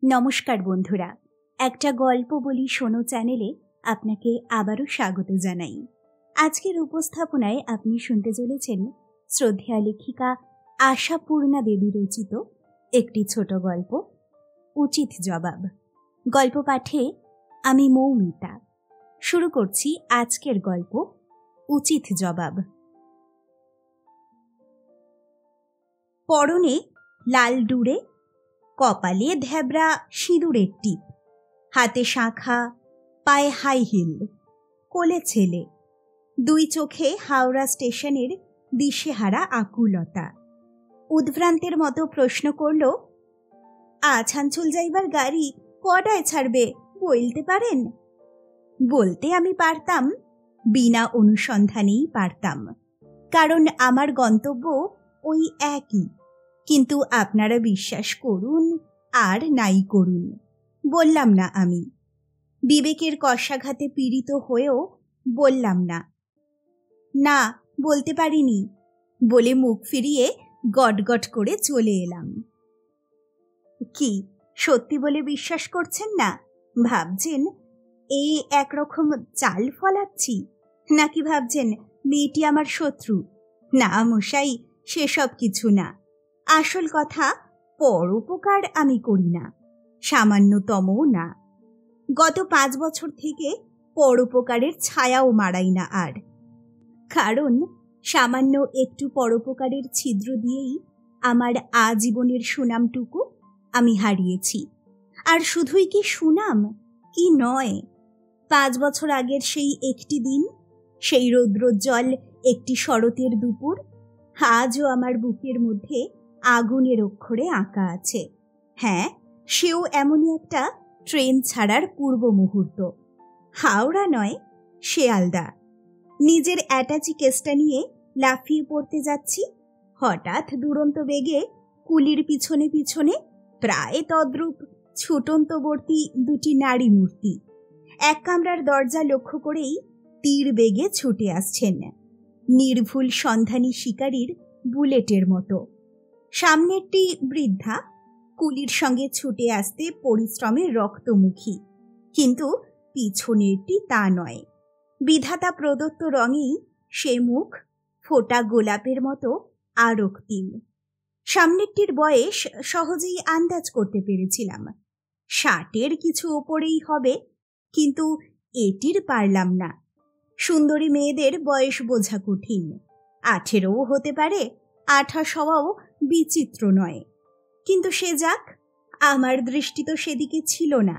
নমস্কার বন্ধুরা, একটা গল্প বলি শোনো চ্যানেলে আপনাকে আবারও স্বাগত জানাই। আজকের উপস্থাপনায় আপনি শুনতে চলেছেন শ্রদ্ধেয়া লেখিকা আশাপূর্ণা দেবী রচিত একটি ছোট গল্প, উচিত জবাব। গল্প পাঠে আমি মৌমিতা। শুরু করছি আজকের গল্প, উচিত জবাব। পরনে লাল ডুরে, কপালে ধেবরা সিঁদুরের টিপ, হাতে শাঁখা, পায়ে হাই হিল, কোলে ছেলে, দুই চোখে হাওড়া স্টেশনের দিশেহারা আকুলতা। উদ্ভ্রান্তের মতো প্রশ্ন করল, আছানছোল যাইবার গাড়ি কটায় ছাড়বে বলতে পারেন? বলতে আমি পারতাম, বিনা অনুসন্ধানেই পারতাম, কারণ আমার গন্তব্য ওই একই। কিন্তু আপনারা বিশ্বাস করুন আর নাই করুন, বললাম না আমি। বিবেকের কষাঘাতে পীড়িত হয়েও বললাম না। না, বলতে পারিনি বলে মুখ ফিরিয়ে গটগট করে চলে এলাম। কি সত্যি বলে বিশ্বাস করছেন না? ভাবছেন এই একরকম চাল ফলাচ্ছি, নাকি ভাবছেন মেয়েটি আমার শত্রু? না মশাই, সেসব কিছু না। আসল কথা, পরোপকার আমি করি না, সামান্যতমও না। গত 5 বছর থেকে পরোপকারের ছায়াও মারাই না আর। কারণ সামান্য একটু পরোপকারের ছিদ্র দিয়েই আমার আজীবনের সুনামটুকু আমি হারিয়েছি। আর শুধুই কি সুনাম, কি নয়, 5 বছর আগের সেই একটি দিন, সেই রৌদ্রোজ্জ্বল একটি শরতের দুপুর আজও আমার বুকের মধ্যে আগুনের অক্ষরে আঁকা আছে। হ্যাঁ, সেও এমনই একটা ট্রেন ছাড়ার পূর্ব মুহূর্ত। হাওড়া নয়, শিয়ালদা। নিজের অ্যাটাচি কেসটা নিয়ে লাফিয়ে পড়তে যাচ্ছি, হঠাৎ দুরন্ত বেগে কুলির পিছনে পিছনে প্রায় তদ্রূপ ছুটন্তবর্তী দুটি নারী মূর্তি এক কামরার দরজা লক্ষ্য করেই তীর বেগে ছুটে আসছেন, নির্ভুল সন্ধানী শিকারীর বুলেটের মতো। সামনেরটি বৃদ্ধা, কুলির সঙ্গে ছুটে আসতে পরিশ্রমে রক্তমুখী, কিন্তু পিছনেরটি তা নয়। বিধাতা প্রদত্ত রঙেই সে মুখ ফোটা গোলাপের মতো আরক্তিম। সামনেরটির বয়স সহজেই আন্দাজ করতে পেরেছিলাম, 60-এর কিছু ওপরেই হবে, কিন্তু এটির পারলাম না। সুন্দরী মেয়েদের বয়স বোঝা কঠিন, 18ও হতে পারে, 28 হওয়াও বিচিত্র নয়। কিন্তু সে যাক, আমার দৃষ্টি তো সেদিকে ছিল না।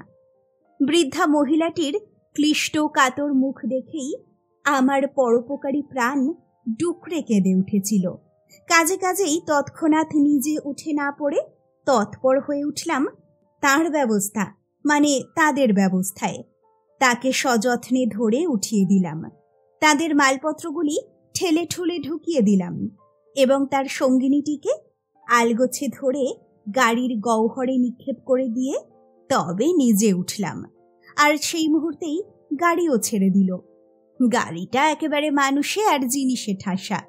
বৃদ্ধা মহিলাটির ক্লিষ্ট কাতর মুখ দেখেই আমার পরোপকারী প্রাণ ডুকরে কেঁদে উঠেছিল। কাজে কাজেই তৎক্ষণাৎ নিজে উঠে না পড়ে তৎপর হয়ে উঠলাম তার ব্যবস্থা, মানে তাদের ব্যবস্থায়। তাকে সযত্নে ধরে উঠিয়ে দিলাম, তাদের মালপত্রগুলি ঠেলে ঠুলে ঢুকিয়ে দিলাম এবং তার সঙ্গিনীটিকে আলগোছে ধরে গাড়ির গহ্বরে নিক্ষেপ করে দিয়ে তবে নিজে উঠলাম। আর সেই মুহূর্তেই গাড়িও ছেড়ে দিল। গাড়িটা একেবারে মানুষে আর জিনিসে ঠাসা,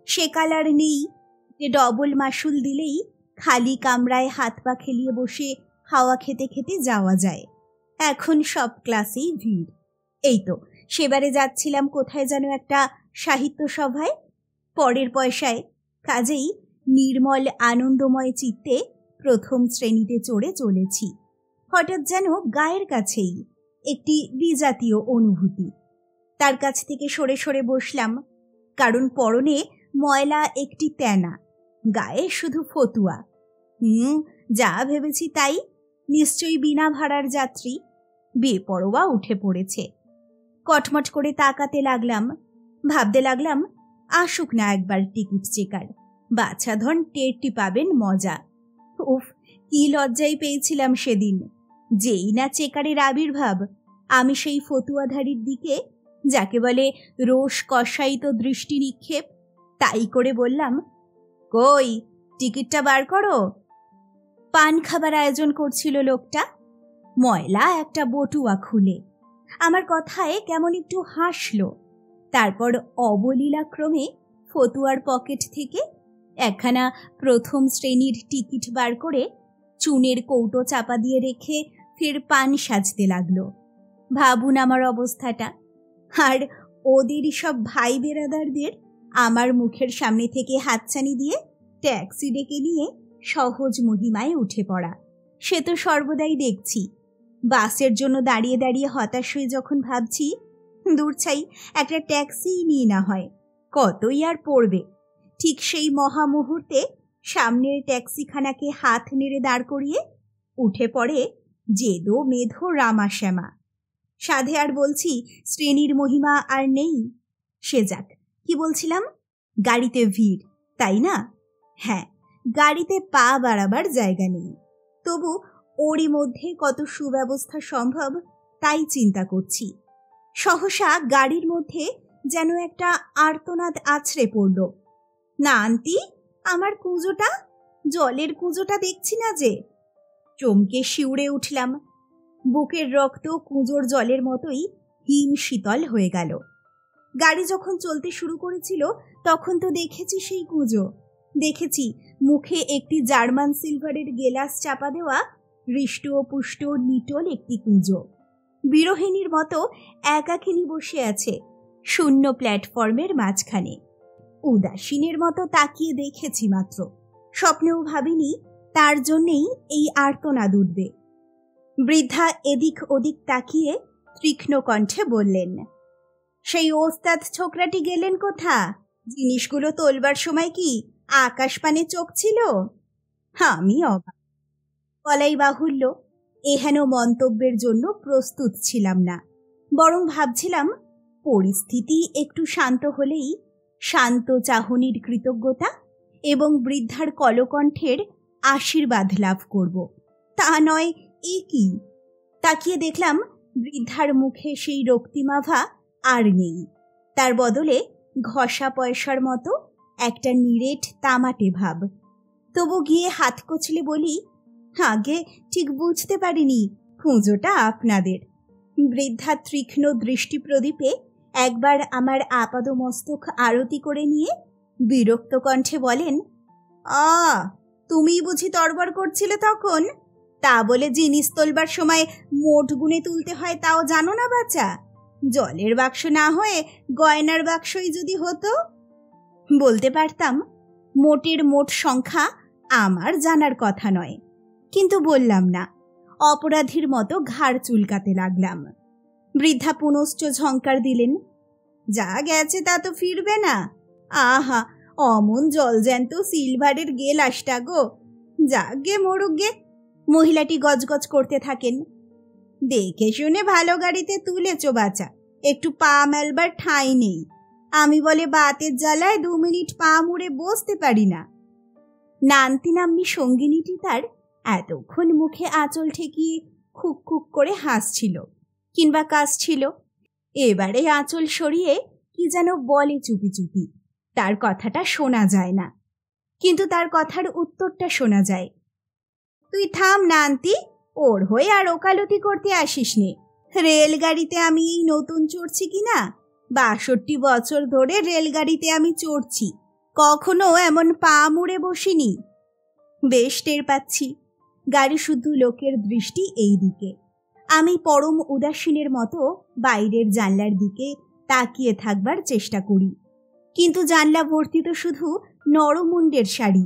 সে কালার নেই যে ডবল মাসুল দিলেই খালি কামরায় হাত পা খেলিয়ে বসে হাওয়া খেতে খেতে যাওয়া যায়। এখন সব ক্লাসেই ভিড়। এই তো সেবারে যাচ্ছিলাম কোথায় যেন একটা সাহিত্য সভায়, পরের পয়সায়, কাজেই নির্মল আনন্দময় চিত্তে প্রথম শ্রেণীতে চড়ে চলেছি। হঠাৎ যেন গায়ের কাছেই একটি বিজাতীয় অনুভূতি। তার কাছ থেকে সরে সরে বসলাম, কারণ পরনে ময়লা একটি তেনা, গায়ে শুধু ফতুয়া। যা ভেবেছি তাই, নিশ্চয়ই বিনা ভাড়ার যাত্রী। বেপরোয়া উঠে পড়েছে। কটমট করে তাকাতে লাগলাম, ভাবতে লাগলাম আসুক না একবার টিকিট চেকার, বাছাধন টেরটি পাবেন মজা। উফ, কি লজ্জাই পেয়েছিলাম সেদিন। যেই না চেকারের আবির্ভাব, আমি সেই ফতুয়াধারীর দিকে, যাকে বলে রোষ কষায়িত দৃষ্টি নিক্ষেপ, তাই করে বললাম, কই টিকিটটা বার করো। পান খাবার আয়োজন করছিল লোকটা। ময়লা একটা বটুয়া খুলে আমার কথায় কেমন একটু হাসল, তারপর অবলীলাক্রমে ফতুয়ার পকেট থেকে একখানা প্রথম শ্রেণীর টিকিট বার করে চুনের কৌটো চাপা দিয়ে রেখে ফের পান সাজতে লাগলো। ভাবুন আমার অবস্থাটা। আর ওদেরই সব ভাই বেরাদারদের আমার মুখের সামনে থেকে হাতছানি দিয়ে ট্যাক্সি ডেকে নিয়ে সহজ মহিমায় উঠে পড়া। সে তো সর্বদাই দেখছি। বাসের জন্য দাঁড়িয়ে দাঁড়িয়ে হতাশ হয়ে যখন ভাবছি দূর ছাই, একটা ট্যাক্সিই নিয়ে না হয়, কতই আর পড়বে, ঠিক সেই মহা মুহূর্তে সামনের ট্যাক্সিখানাকে হাত নেড়ে দাঁড় করিয়ে উঠে পড়ে জেদো মেধো রামাশ্যামা। সাধে আর বলছি শ্রেণীর মহিমা আর নেই। সে যাক, কি বলছিলাম? গাড়িতে ভিড়, তাই না? হ্যাঁ, গাড়িতে পা বাড়াবার জায়গা নেই, তবু ওরই মধ্যে কত সুব্যবস্থা সম্ভব তাই চিন্তা করছি। সহসা গাড়ির মধ্যে যেন একটা আর্তনাদ আছড়ে পড়ল। না আন্টি, আমার কুঁজোটা, জলের কুঁজোটা দেখছি না যে। চমকে শিউরে উঠলাম। বুকের রক্ত কুঁজোর জলের মতোই হিম শীতল হয়ে গেল। গাড়ি যখন চলতে শুরু করেছিল তখন তো দেখেছি সেই কুঁজো, দেখেছি মুখে একটি জার্মান সিলভারের গেলাস চাপা দেওয়া হৃষ্ট পুষ্ট নিটল একটি কুঁজো, বিরোহিণীর মতো একাকিনী বসে আছে শূন্য প্ল্যাটফর্মের মাঝখানে। উদাসীনের মতো তাকিয়ে দেখেছি মাত্র, স্বপ্নেও ভাবিনি তার জন্যেই এই আর্তনাদ উঠবে। বৃদ্ধা এদিক ওদিক তাকিয়ে তীক্ষ্ণ কণ্ঠে বললেন, সেই ওস্তাদ ছোকরাটি গেলেন কোথা? জিনিসগুলো তোলবার সময় কি আকাশপানে চোখ ছিল? আমি অবাক। বলাই বাহুল্য, এহেন মন্তব্যের জন্য প্রস্তুত ছিলাম না, বরং ভাবছিলাম পরিস্থিতি একটু শান্ত হলেই শান্ত চাহনির কৃতজ্ঞতা এবং বৃদ্ধার কলকণ্ঠের আশীর্বাদ লাভ করব। তা নয় এ কি? তাকিয়ে দেখলাম বৃদ্ধার মুখে সেই রক্তিমাভা আর নেই, তার বদলে ঘষা পয়সার মতো একটা নিরেট তামাটে ভাব। তবু গিয়ে হাত কচলে বলি, আগে ঠিক বুঝতে পারিনি কুঁজোটা আপনাদের। বৃদ্ধা তীক্ষ্ণ দৃষ্টি প্রদীপে একবার আমার আপাদমস্তক আরতি করে নিয়ে বিরক্ত কণ্ঠে বলেন, তুমি বুঝি তরবর করছিলে তখন? তা বলে জিনিস তোলবার সময় মোট গুণে তুলতে হয় তাও জানো না বাচ্চা? জলের বাক্স না হয়ে গয়নার বাক্সই যদি হতো। বলতে পারতাম মোটের মোট সংখ্যা আমার জানার কথা নয়, কিন্তু বললাম না। অপরাধীর মতো ঘাড় চুলকাতে লাগলাম। বৃদ্ধা পুনশ্চ ঝংকার দিলেন, যা গেছে তা তো ফিরবে না। আহা, অমন জলজ্যান্ত সিলভারের গেলাসটা গো, যাক গে মরুক গে। মহিলাটি গজগজ করতে থাকেন, দেখে শুনে ভালো গাড়িতে তুলেছ বাচ্চা, একটু পা মেলবার ঠাঁই নেই। আমি বলে বাতের জ্বালায় 2 মিনিট পা মুড়ে বসতে পারি না। নান্তি নাম্নী সঙ্গিনীটি তার এতক্ষণ মুখে আঁচল ঠেকিয়ে খুক খুক করে হাসছিল কিংবা কাশছিল। এবারে আঁচল সরিয়ে কি যেন বলে চুপি চুপি। তার কথাটা শোনা যায় না, কিন্তু তার কথার উত্তরটা শোনা যায়। তুই থাম না আন্টি, ওর হয়ে আর ওকালতি করতে আসিস নে। রেলগাড়িতে আমি এই নতুন চড়ছি কিনা, 62 বছর ধরে রেলগাড়িতে আমি চড়ছি, কখনো এমন পা মুড়ে বসিনি। বেশ টের পাচ্ছি গাড়ি শুদ্ধ লোকের দৃষ্টি এই দিকে। আমি পরম উদাসীনের মতো বাইরের জানলার দিকে তাকিয়ে থাকবার চেষ্টা করি, কিন্তু জানলা ভর্তি তো শুধু নরমুণ্ডের শাড়ি।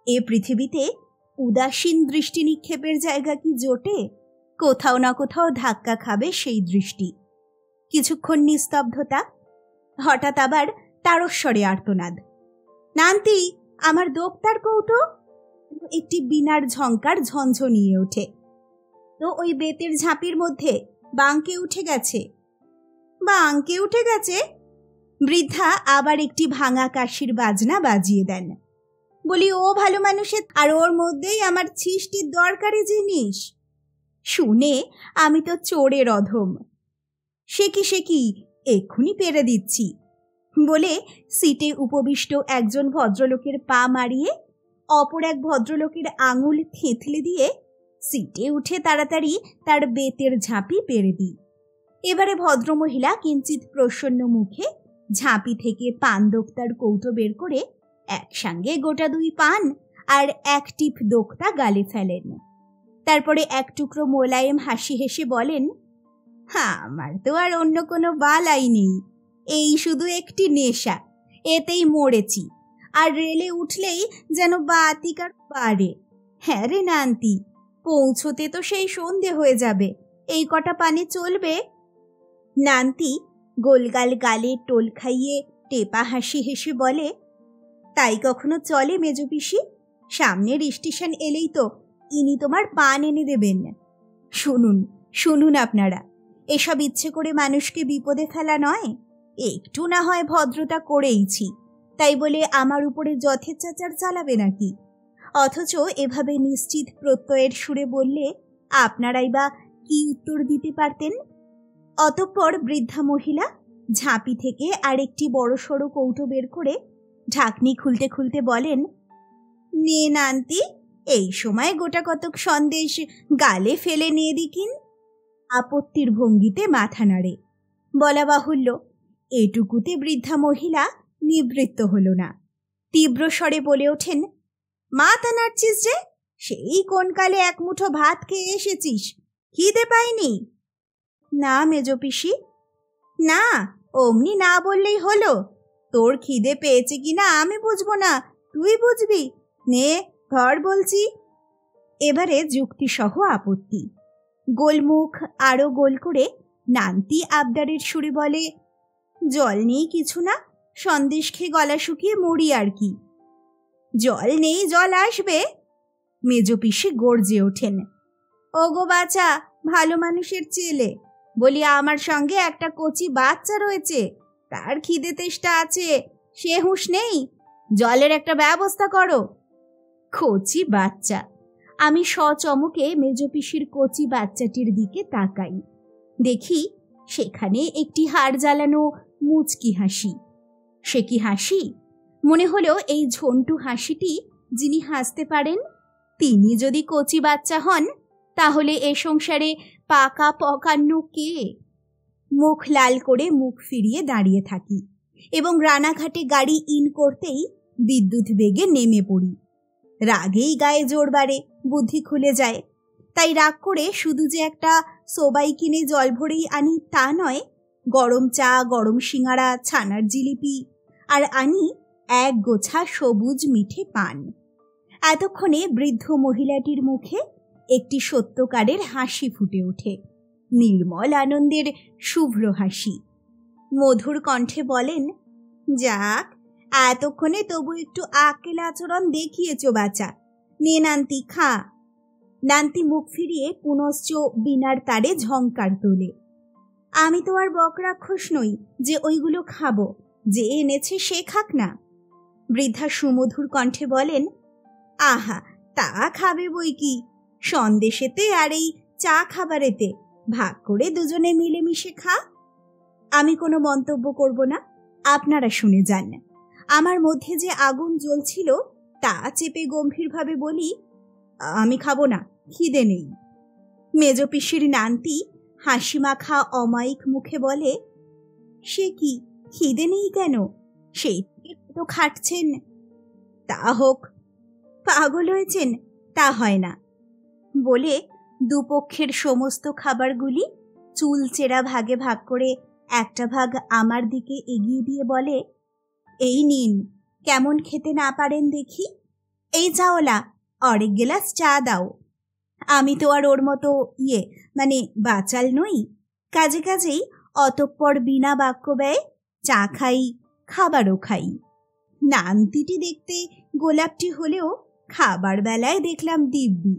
এ পৃথিবীতে উদাসীন দৃষ্টি নিক্ষেপের জায়গা কি জোটে? কোথাও না কোথাও ধাক্কা খাবে সেই দৃষ্টি। কিছুক্ষণ নিস্তব্ধতা, হঠাৎ আবার তারস্বরে আর্তনাদ, নান্তি, আমার দোক্তার কৌটো। একটি বিনার ঝংকার ঝঞ্ঝনিয়ে ওঠে। তো ওই বেতের ঝাঁপির মধ্যে বাঙ্কে উঠে গেছে। বাঙ্কে উঠে গেছে? বৃদ্ধা আবার একটি ভাঙা কাশির বাজনা বাজিয়ে দেন। বলি, ও ভালো মানুষের, আর ওর মধ্যেই আমার ছিষ্টির দরকারি জিনিস। শুনে আমি তো চোরের অধম। সে কি এক্ষুনি পেরে দিচ্ছি বলে সিটে উপবিষ্ট একজন ভদ্রলোকের পা মারিয়ে অপর এক ভদ্রলোকের আঙুল থেঁতলে দিয়ে সিটে উঠে তাড়াতাড়ি তার বেতের ঝাঁপি পেরে দিই। এবারে ভদ্রমহিলা কিঞ্চিত প্রসন্ন মুখে ঝাঁপি থেকে পান দোক্তার কৌটো বের করে একসঙ্গে গোটা 2 পান আর 1 টিপ দোক্তা গালে ফেলেন। তারপরে এক টুকরো মোলায়েম হাসি হেসে বলেন, আমার তো আর অন্য কোনো বালাই নেই, এই শুধু একটি নেশা, এতেই মরেছি। আর রেলে উঠলেই যেন বাতিকার পারে। হ্যাঁ রে নান্তি, পৌঁছতে তো সেই সন্ধে হয়ে যাবে, এই কটা পানি চলবে? নান্তি গোলগাল গালে টোল খাইয়ে টেপা হাসি হেসে বলে, তাই কখনো চলে মেজো পিসি? সামনের স্টেশন এলেই তো ইনি তোমার পান এনে দেবেন। শুনুন শুনুন, আপনারা এসব ইচ্ছে করে মানুষকে বিপদে ফেলা নয়, একটু না হয় ভদ্রতা করেইছি, তাই বলে আমার উপরে যথেচ্ছাচার চালাবে নাকি? অথচ এভাবে নিশ্চিত প্রত্যয়ের সুরে বললে আপনারাই বা কি উত্তর দিতে পারতেন? অতঃপর বৃদ্ধা মহিলা ঝাঁপি থেকে আরেকটি বড়সড় কৌটো বের করে ঢাকনি খুলতে খুলতে বলেন, নে নান্তি, এই সময় গোটা কতক সন্দেশ গালে ফেলে নিয়ে দিকিন। আপত্তির ভঙ্গিতে মাথা নাড়ে। বলা বাহুল্য, এটুকুতে বৃদ্ধা মহিলা নিবৃত্ত হল না। তীব্র স্বরে বলে ওঠেন, মাথা নাড়ছিস যে? সেই কোন কালে এক মুঠো ভাত খেয়ে এসেছিস, খিদে পাইনি? না মেজো পিসি। না, অমনি না বললেই হলো। তোর খিদে পেয়েছে কিনা আমি বুঝবো না, তুই বুঝবি। নে ধর বলছি। এবারে যুক্তিসহ আপত্তি। গোলমুখ আরো গোল করে নান্তি আবদারের সুরে বলে, জল নেই কিছু না, সন্দেশ খেয়ে গলা শুকিয়ে মরি আর কি। জল নেই, জল আসবে। মেজো পিসি গর্জে ওঠেন, ওগো বাছা, ভালো মানুষের ছেলে, বলি আমার সঙ্গে একটা কচি বাচ্চা রয়েছে, তার খিদে তেষ্টা আছে, সে হুঁশ নেই, জলের একটা ব্যবস্থা করো। কচি বাচ্চা! আমি সচমকে মেজো পিসির কচি বাচ্চাটির দিকে তাকাই। দেখি সেখানে একটি হাড় জ্বালানো মুচকি হাসি। সে কি হাসি! মনে হলো এই ঝন্টু হাসিটি যিনি হাসতে পারেন তিনি যদি কচি বাচ্চা হন, তাহলে এ সংসারে পাকা পকান্ন কে? মুখ লাল করে মুখ ফিরিয়ে দাঁড়িয়ে থাকি এবং রানাঘাটে গাড়ি ইন করতেই বিদ্যুৎ বেগে নেমে পড়ি। রাগেই গায়ে জোর বাড়ে, বুদ্ধি খুলে যায়। তাই রাগ করে শুধু যে একটা সবাই কিনে জল ভরেই আনি তা নয়, গরম চা, গরম সিঙাড়া, ছানার জিলিপি, আর আনি এক গোছা সবুজ মিঠে পান। এতক্ষণে বৃদ্ধ মহিলাটির মুখে একটি সত্যকারের হাসি ফুটে ওঠে, নির্মল আনন্দের শুভ্র হাসি। মধুর কণ্ঠে বলেন, যাক, এতক্ষণে তবু একটু আকেল আচরণ দেখিয়েছ বাচ্চা, নে নান্তি খা। নান্তি মুখ ফিরিয়ে পুনশ্চ বিনার তারে ঝংকার তোলে। আমি তো আর বকরাক্ষস নই যে ওইগুলো খাবো, যে এনেছে সে খাক না। বৃদ্ধা সুমধুর কণ্ঠে বলেন, আহা, তা খাবে বই কি, সন্দেশেতে আর এই চা খাবারেতে ভাগ করে দুজনে মিলেমিশে খা। আমি কোনো মন্তব্য করব না, আপনারা শুনে যান। আমার মধ্যে যে আগুন জ্বলছিল তা চেপে গম্ভীরভাবে বলি, আমি খাবো না, খিদে নেই। মেজো পিসির নান্তি হাসি মাখা অমায়িক মুখে বলে, সে কি, খিদে নেই কেন? সেই তো খাটছেন। তা হোক। পাগল হয়েছেন? তা হয় না। বলে দুপক্ষের সমস্ত খাবারগুলি চুলচেরা ভাগে ভাগ করে একটা ভাগ আমার দিকে এগিয়ে দিয়ে বলে, এই নিন, কেমন খেতে না পারেন দেখি। এই চাওলা, অরেক গেলাস চা দাও। আমি তো আর ওর মতো বাচাল নই। কাজে কাজেই অতঃপর বিনা বাক্য ব্যয় চা খাই, খাবারও খাই। নান্তিটি দেখতে গোলাপটি হলেও খাবার বেলায় দেখলাম দিব্যি।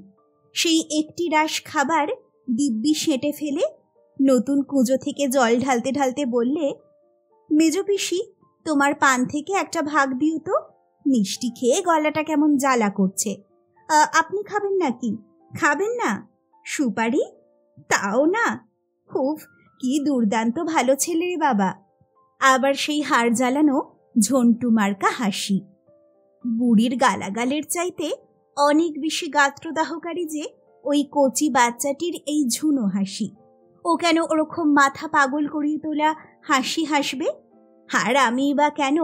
সেই একটি রাশ খাবার দিব্যি সেঁটে ফেলে নতুন কুঁজো থেকে জল ঢালতে ঢালতে বললে, মেজো পিসি, তোমার পান থেকে একটা ভাগ দিও তো, মিষ্টি খেয়ে গলাটা কেমন জ্বালা করছে। আপনি খাবেন নাকি? খাবেন না? সুপারি? তাও না? খুব কি দুর্দান্ত ভালো ছেলে রে বাবা। আবার সেই হাড় জ্বালানো ঝন্টু মার্কা হাসি। বুড়ির গালাগালের চাইতে অনেক বেশি গাত্রদাহকারী যে ওই কচি বাচ্চাটির এই ঝুনো হাসি। ও কেন ওরকম মাথা পাগল করিয়ে তোলা হাসি হাসবে? আর আমি বা কেন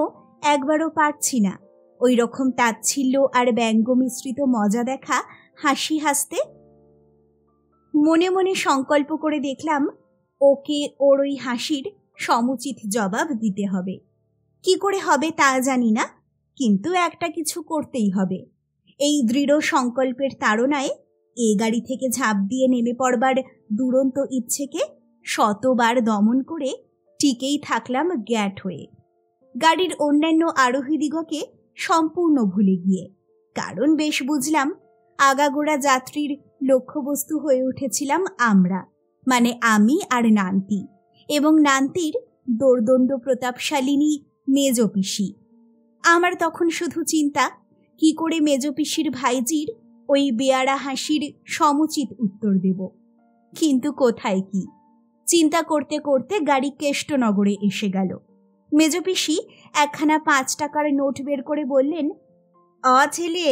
একবারও পারছি না ওই রকম তাচ্ছিল্য আর ব্যঙ্গ মিশ্রিত মজা দেখা হাসি হাসতে। মনে মনে সংকল্প করে দেখলাম ওকে ওর ওই হাসির সমুচিত জবাব দিতে হবে। কি করে হবে তা জানি না, কিন্তু একটা কিছু করতেই হবে। এই দৃঢ় সংকল্পের তাড়নায় এ গাড়ি থেকে ঝাঁপ দিয়ে নেমে পড়বার দুরন্ত ইচ্ছেকে শতবার দমন করে টিকেই থাকলাম গ্যাট হয়ে, গাড়ির অন্যান্য আরোহীদিগকে সম্পূর্ণ ভুলে গিয়ে। কারণ বেশ বুঝলাম, আগাগোড়া যাত্রীর লক্ষ্যবস্তু হয়ে উঠেছিলাম আমরা, মানে আমি আর নান্তি, এবং নান্তির দোর্দণ্ড প্রতাপশালিনী মেজ পিসি। আমার তখন শুধু চিন্তা, কি করে মেজ পিসির ভাইজির ওই বেয়ারা হাসির সমুচিত উত্তর দেব। কিন্তু কোথায় কি, চিন্তা করতে করতে গাড়ি কেষ্টনগরে এসে গেল। মেজ পিসি একখানা 5 টাকার নোট বের করে বললেন, ছেলে,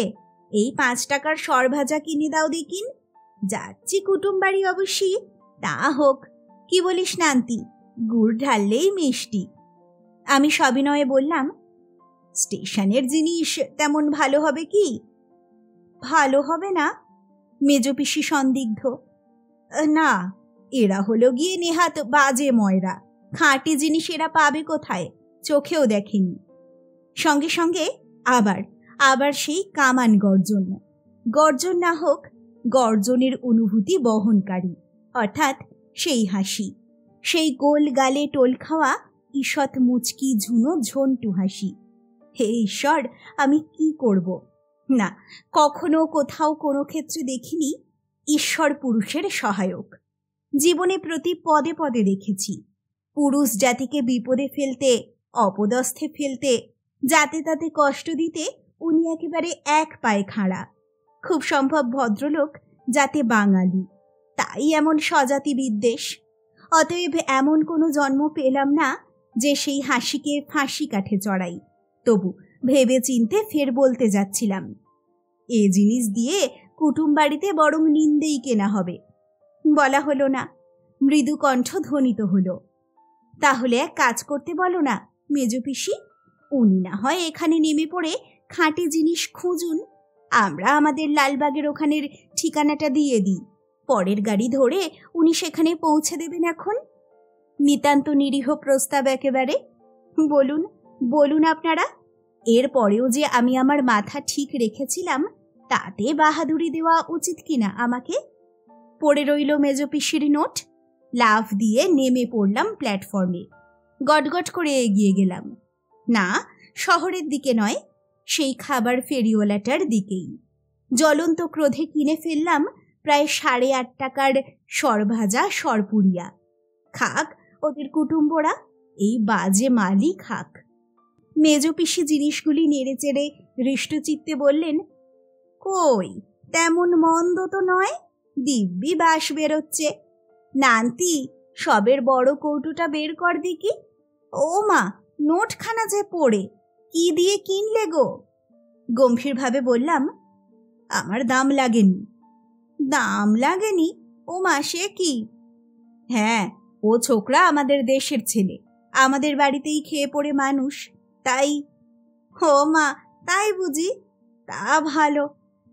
এই 5 টাকার সরভাজা কিনে দাও দেখিন। যাচ্ছি কুটুম বাড়ি অবশ্যই, তা হোক। কি বলিস নান্তি, গুড় ঢাললেই মিষ্টি। আমি সবিনয়ে বললাম, স্টেশনের জিনিস তেমন ভালো হবে কি? ভালো হবে না? মেজ পিসি সন্দিগ্ধ। না, এরা হলো গিয়ে নেহাত বাজে ময়রা, খাঁটি জিনিস এরা পাবে কোথায়, চোখেও দেখেনি। সঙ্গে সঙ্গে আবার আবার সেই কামান গর্জন, গর্জন না হোক গর্জনের অনুভূতি বহনকারী, অর্থাৎ সেই হাসি, সেই গোল গালে টোল খাওয়া ঈষৎ মুচকি ঝুনো ঝন্টু হাসি। হে ঈশ্বর, আমি কি করব? না, কখনো কোথাও কোনো ক্ষেত্রে দেখিনি ঈশ্বর পুরুষের সহায়ক। জীবনে প্রতি পদে পদে দেখেছি পুরুষ জাতিকে বিপদে ফেলতে, অপদস্থে ফেলতে, যাতে তাতে কষ্ট দিতে উনি একেবারে এক পায়ে খাড়া। খুব সম্ভব ভদ্রলোক, যাতে বাঙালি, তাই এমন স্বজাতি বিদ্বেষ। অতএব এমন কোনো জন্ম পেলাম না যে সেই হাসিকে ফাঁসি কাঠে চড়াই। তবু ভেবে চিনতে ফের বলতে যাচ্ছিলাম, এ জিনিস দিয়ে কুটুম বাড়িতে বরং নিন্দেই কেনা হবে। বলা হলো না, মৃদু কণ্ঠ ধ্বনিত হলো, তাহলে এক কাজ করতে বলো না মেজ পিসি, উনি না হয় এখানে নেমে পড়ে খাঁটি জিনিস খুঁজুন, আমরা আমাদের লালবাগের ওখানের ঠিকানাটা দিয়ে দিই, পরের গাড়ি ধরে উনি সেখানে পৌঁছে দেবেন। এখন নিতান্ত নিরীহ প্রস্তাব একেবারে। বলুন বলুন আপনারা, এর পরেও যে আমি আমার মাথা ঠিক রেখেছিলাম, তাতে বাহাদুরি দেওয়া উচিত কিনা আমাকে? পড়ে রইল মেজ পিসির নোট। লাফ দিয়ে নেমে পড়লাম প্ল্যাটফর্মে, গটগট করে এগিয়ে গেলাম। না, শহরের দিকে নয়, সেই খাবার ফেরিওয়ালাটার দিকেই। জ্বলন্ত ক্রোধে কিনে ফেললাম প্রায় 8.5 টাকার সরভাজা সরপুরিয়া। খাক ওদের কুটুম্বরা, এই বাজে মালই খাক। মেজ পিসি জিনিসগুলি নেড়ে চেড়ে হৃষ্টচিত্তে বললেন, কই, তেমন মন্দ তো নয়, দিব্যি বাস বেরোচ্ছে। নান্তি, সবের বড় কৌটোটা বের কর দেখি। ও মা, নোটখানা যে পড়ে, কি দিয়ে কিনলে গো? গম্ভীরভাবে বললাম, আমার দাম লাগেনি। দাম লাগেনি? ও মা, সে কি? হ্যাঁ, ও ছোকরা আমাদের দেশের ছেলে, আমাদের বাড়িতেই খেয়ে পড়ে মানুষ, তাই। ও মা, তাই বুঝি? তা ভালো,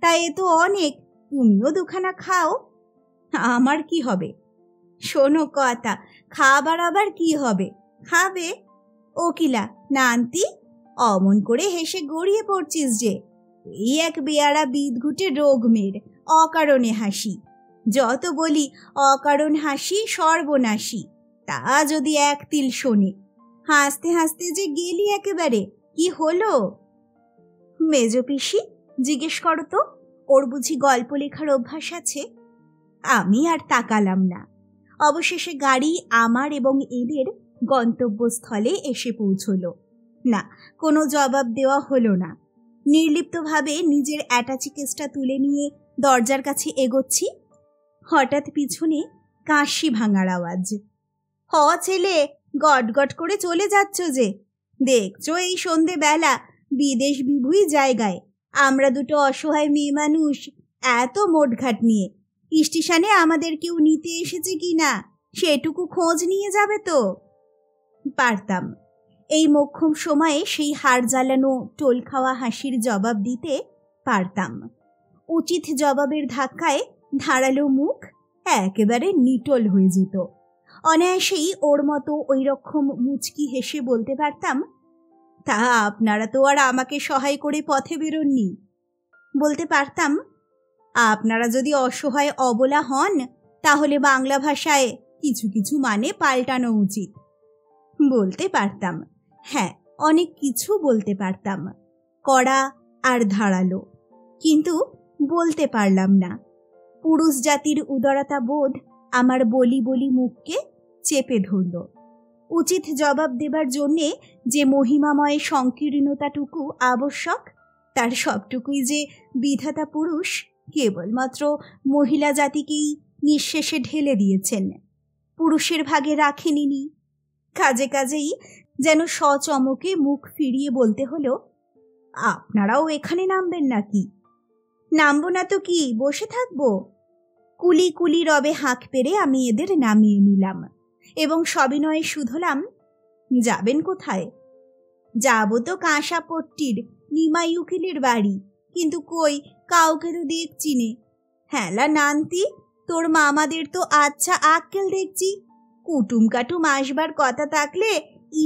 তাই এ তো অনেক, তুমিও দুখানা খাও। আমার কি হবে? শোনো কথা, খাবার আবার কি হবে? খাবে? ও কিলা নান্তি, অমন করে হেসে গড়িয়ে পড়ছিস যে, এই এক বেয়ারা বিদঘুটে রোগ মেয়ের অকারণে হাসি। যত বলি অকারণ হাসি সর্বনাশী, তা যদি এক তিল শোনে। হাসতে হাসতে যে গেলি একেবারে, কি হলো? মেজ পিসি, জিজ্ঞেস করো তো, ওর বুঝি গল্প লেখার অভ্যাস আছে? আমি আর তাকালাম না। অবশেষে গাড়ি আমার এবং এদের গন্তব্যস্থলে এসে পৌঁছল। না, কোনো জবাব দেওয়া হলো না। নির্লিপ্তভাবে নিজের অ্যাটাচি কেসটা তুলে নিয়ে দরজার কাছে এগোচ্ছি, হঠাৎ পিছনে কাশি ভাঙার আওয়াজ। ছেলে, গটগট করে চলে যাচ্ছ যে? দেখছো এই সন্ধে বেলা বিদেশ বিভুই জায়গায় আমরা দুটো অসহায় মেয়ে মানুষ এত মোটঘাট নিয়ে স্টেশনে আমাদের কেউ নিতে এসেছে কি না সেটুকু খোঁজ নিয়ে যাবে তো? পারতাম, এই মোক্ষম সময়ে সেই হাড় জ্বালানো টোল খাওয়া হাসির জবাব দিতে পারতাম। উচিত জবাবের ধাক্কায় ধারালো মুখ, একেবারে নিটল হয়ে যেত। অনায়াসেই ওর মতো ওই রকম মুচকি হেসে বলতে পারতাম, তা আপনারা তো আর আমাকে সহায় করে পথে বেরোননি। বলতে পারতাম, আপনারা যদি অসহায় অবলা হন তাহলে বাংলা ভাষায় কিছু কিছু মানে পাল্টানো উচিত। বলতে পারতাম, হ্যাঁ অনেক কিছু বলতে পারতাম, কড়া আর ধারালো, কিন্তু বলতে পারলাম না। পুরুষ জাতির উদারতা বোধ আমার বলি বলি মুখকে চেপে ধরল। উচিত জবাব দেবার জন্যে যে মহিমাময় সংকীর্ণতাটুকু আবশ্যক, তার সবটুকুই যে বিধাতা পুরুষ কেবলমাত্র মহিলা জাতিকেই নিঃশেষে ঢেলে দিয়েছেন, পুরুষের ভাগে রাখেনি। কাজে কাজেই যেন সচমকে মুখ ফিরিয়ে বলতে হলো, আপনারাও এখানে নামবেন নাকি? নামবো না তো কি, বসে থাকবো? কুলি কুলি রবে হাঁক পেরে আমি এদের নামিয়ে নিলাম এবং সবিনয়ে শুধলাম, যাবেন কোথায়? যাবো তো কাঁসাপট্টির নিমাই উকিলের বাড়ি, কিন্তু কই কাউকে তো দেখছি নে। হ্যাঁলা নান্তি, তোর মামাদের তো আচ্ছা আক্কেল দেখছি, কুটুম কাটুম আসবার কথা থাকলে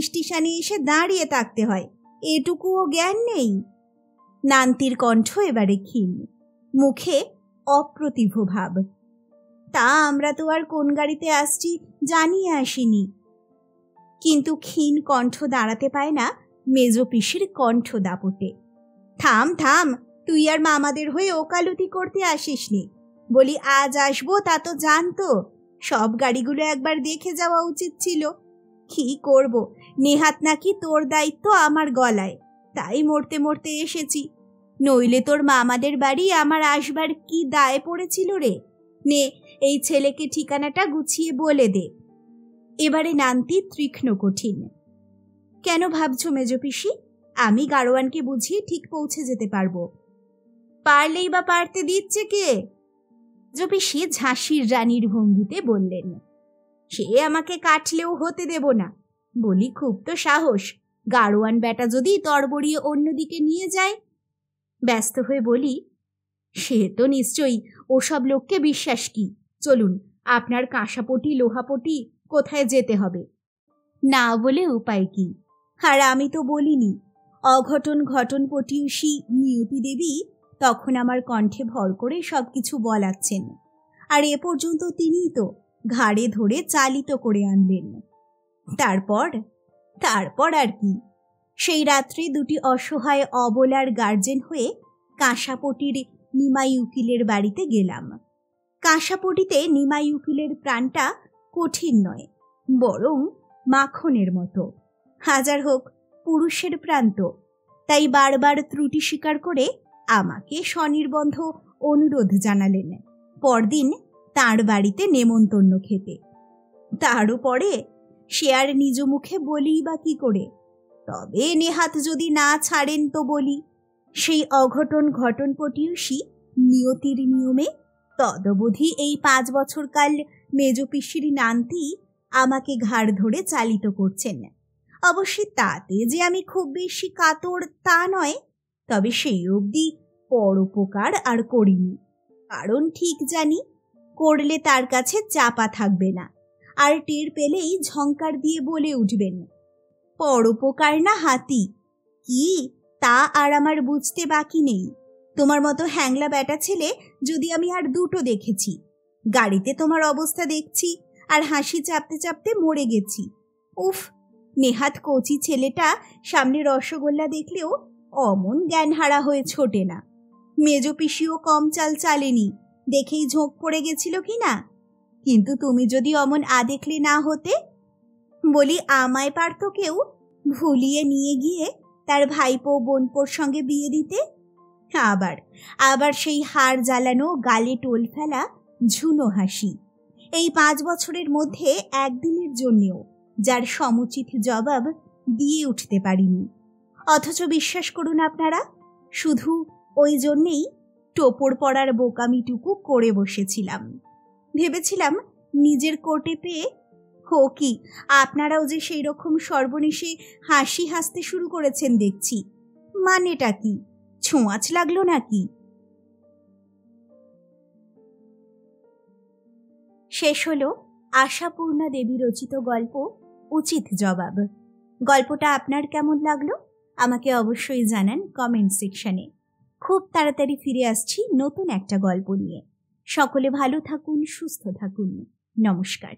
স্টেশনে এসে দাঁড়িয়ে থাকতে হয়, এটুকুও জ্ঞান নেই। নান্তির কণ্ঠ এবারে ক্ষীণ, মুখে অপ্রতিভ ভাব। তা আমরা তো আর কোন গাড়িতে আসছি জানিয়ে আসিনি। কিন্তু ক্ষীণ কণ্ঠ দাঁড়াতে পায় না মেজ পিসির কণ্ঠ দাপটে। থাম থাম, তুই আর মামাদের হয়ে ওকালতি করতে আসিসনি। বলি আজ আসবো তা তো জানতো, সব গাড়িগুলো একবার দেখে যাওয়া উচিত ছিল। কি করব, নেহাত নাকি তোর দায়িত্ব আমার গলায়, তাই মরতে মরতে এসেছি। নইলে তোর মামাদের বাড়ি আমার আসবার কি দায় পড়েছিল রে? নে এই ছেলেকে ঠিকানাটা গুছিয়ে বলে দে। এবারে নান্তি তীক্ষ্ণ কঠিন। কেন ভাবছো মেজ পিসি, আমি গাড়োয়ানকে বুঝিয়ে ঠিক পৌঁছে যেতে পারবো। পারলেই বা পারতে দিচ্ছে কে? পিসি ঝাঁসির রানীর ভঙ্গিতে বললেন, সে আমাকে কাটলেও হতে দেব না। বলি খুব তো সাহস, গাড়োয়ান বেটা যদি তরবরিয়ে অন্যদিকে নিয়ে যায়। ব্যস্ত হয়ে বলি, সে তো নিশ্চয়ই ওসব লোককে বিশ্বাস কি। চলুন, আপনার কাঁসাপটি লোহাপটি কোথায় যেতে হবে। না বলে উপায় কি? আর আমি তো বলিনি। অঘটন ঘটন পটিয়সী নিয়তি দেবী তখন আমার কণ্ঠে ভর করে সবকিছু বলাচ্ছেন, আর এ পর্যন্ত তিনিই তো ঘাড়ে ধরে চালিত করে আনলেন। তারপর আর কি? সেই রাত্রে দুটি অসহায় অবলার গার্জেন হয়ে কাঁসাপটির নিমাই উকিলের বাড়িতে গেলাম। কাঁসাপটিতে নিমাই উকিলের প্রাণটা কঠিন নয়, বরং মাখনের মতো। হাজার হোক পুরুষের প্রান্ত, তাই বারবার ত্রুটি স্বীকার করে আমাকে স্বনির্বন্ধ অনুরোধ জানালেন পরদিন তাঁর বাড়িতে নেমন্তন্ন খেতে। তারও পরে সে আর নিজ মুখে বলি বা কি করে, তবে নেহাত যদি না ছাড়েন তো বলি, সেই অঘটন ঘটন পটিয়সী নিয়তির নিয়মে তদবধি এই 5 বছর কাল মেজ পিসির নান্তি আমাকে ঘাড় ধরে চালিত করছেন। অবশ্যই তাতে যে আমি খুব বেশি কাতর তা নয়, তবে সেই অবধি পরোপকার আর করিনি। কারণ ঠিক জানি করলে তার কাছে চাপা থাকবে না, আর টের পেলেই ঝংকার দিয়ে বলে উঠবেন, পরোপকার না হাতি কি তা আর আমার বুঝতে বাকি নেই। তোমার মতো হ্যাংলা বেটা ছেলে যদি আমি আর দুটো দেখেছি। গাড়িতে তোমার অবস্থা দেখছি আর হাসি চাপতে চাপতে মরে গেছি। উফ, নেহাত কচি ছেলেটা সামনে রসগোল্লা দেখলেও অমন জ্ঞান হারা হয়ে ছোটে না। মেজ পিসিও কম চাল চালেনি, দেখেই ঝোঁক পড়ে গেছিল কি না। কিন্তু তুমি যদি অমন আদেখলে না হতে, বলি আমায় পারত কেউ ভুলিয়ে নিয়ে গিয়ে তার ভাইপো বোনপোর সঙ্গে বিয়ে দিতে। আবার সেই হাড় জ্বালানো গালে টোল ফেলা ঝুনো হাসি, এই 5 বছরের মধ্যে একদিনের জন্যেও যার সমুচিত জবাব দিয়ে উঠতে পারিনি। অথচ বিশ্বাস করুন আপনারা, শুধু ওই জন্যেই টোপর পড়ার বোকামিটুকু করে বসেছিলাম। ভেবেছিলাম নিজের কোটে পেয়ে হো কি আপনারাও যে সেই রকম সর্বনেশে হাসি হাসতে শুরু করেছেন দেখছি। মানেটা কি? ছোঁয়াচ লাগলো নাকি? শেষ হলো আশাপূর্ণা দেবী রচিত গল্প উচিত জবাব। গল্পটা আপনার কেমন লাগলো আমাকে অবশ্যই জানান কমেন্ট সেকশনে। খুব তাড়াতাড়ি ফিরে আসছি নতুন একটা গল্প নিয়ে। সকলে ভালো থাকুন, সুস্থ থাকুন। নমস্কার।